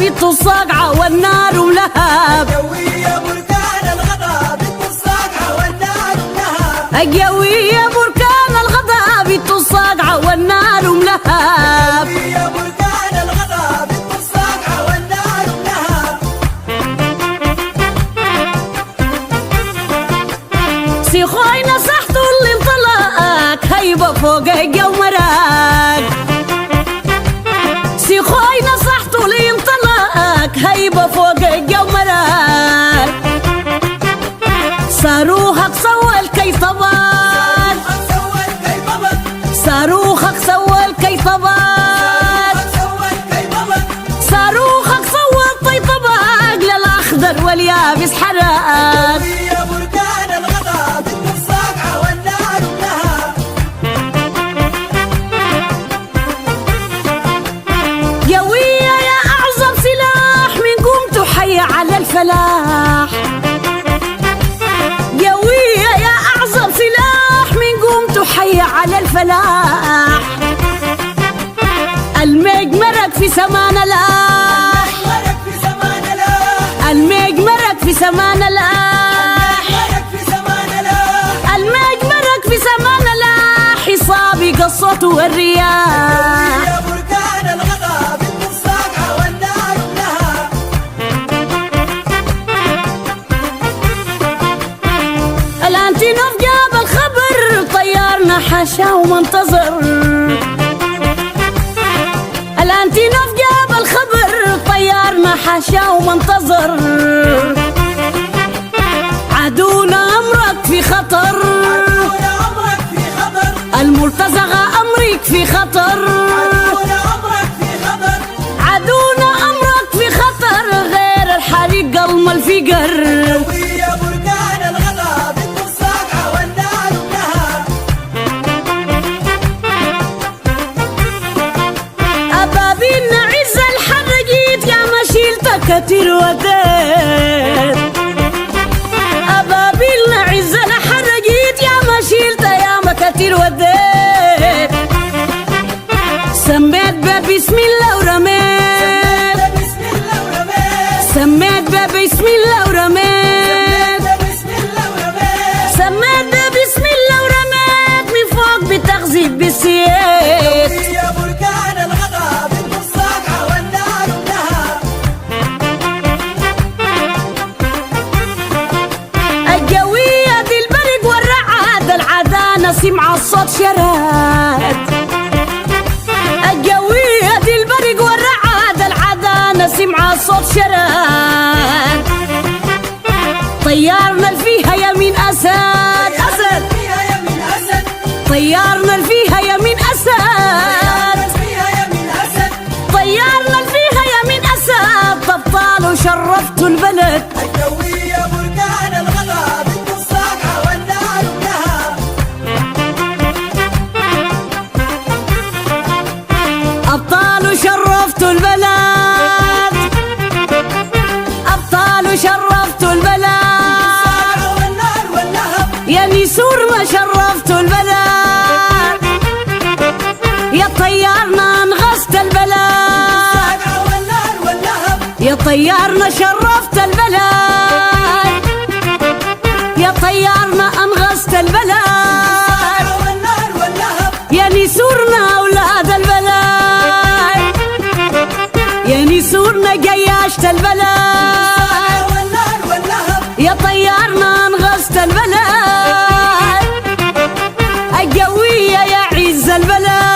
بيت الصقعة والنار ولهب. الجوية بركان الغضب بيت الصقعة والنار ولهب. الجوية بركان الغضب بيت الصقعة والنار ولهب. الجوية بركان الغضب بيت الصقعة والنار ولهب. سيخوي نصحته اللي انطلق هيبة فوق الجمرك. سيخوي نصحته اللي انطلق هيبة فوق الجمرك. صاروخك سوى الكيطبات. صاروخك سوى الكيطبات. صاروخك سوى الطيطبات للأخضر واليابس حرق. الجوية بركان الغضب بيت الصقعة والنار ولهب. قوية يا أعظم سلاح من قومته حي على الفلاح. قوية يا أعظم سلاح من قومته حي على الفلاح. المجمرك في سمان الآح. ملك في زمان لا. المجمرك في سمان الآح. ملك في زمان لا. المجمرك في سمان الآح. حصابي قصته والرياح. يا بركان الغضب بيت الصقعة والنار ولهب. الانتينوف جاب الخبر طيارنا حاشا ومنتظر. الانتينوف جاب الخبر طيارنا حاشا ومنتظر. عدونا امرك في خطر. عدونا عمرك في خطر. المرتزقة امرك في خطر. عدونا عمرك في خطر. عدونا امرك في خطر غير الحريق قلم الفقر. الجوية بركان الغضب بيت الصقعة والنار ولهب. أبابيلنا عز الحرقيت يا ما شيلتك كتير وديت. أبابيلنا عز الحرقيت يا ما شيلتك يا ما كتير وديت. سميت بسم الله ورميت. بسم الله ورميت. سميت بسم الله ورميت. بسم الله ورميت. سميت بسم الله ورميت من فوق بتغذيب بالسيف. الجوية بركان الغضب بيت الصقعة والنار ولهب. الجوية دي البرق والرعاد العدانة سمع الصوت شراد. الجوية دي البرق والرعاد العدانة سمع الصوت شراد. طيارنا اللي فيها يمين أسد. أسد فيها يمين أسد. طيارنا اللي فيها يمين أسد. فيها يمين أسد. طيارنا اللي فيها يمين أسد. طبطال وشرفتوا البلد. الجوية بركان الغضب بيت الصقعة والنار ولهب. أبطال شرفتوا البلد. أبطال شرفتوا البلد. الصقعة والنار ولهب. يا نسور ما شرفتوا البلد. يا طيارنا انغصت البلد. الصقعة والنار ولهب. يا طيارنا شرفت البلد. يا طيارنا انغصت البلد. الصقعة والنار ولهب. يا نسورنا أولاد البلد. يا نسورنا جياشت البلد. الصقعة والنار ولهب. يا طيارنا انغصت البلد. الجوية يا عز البلد.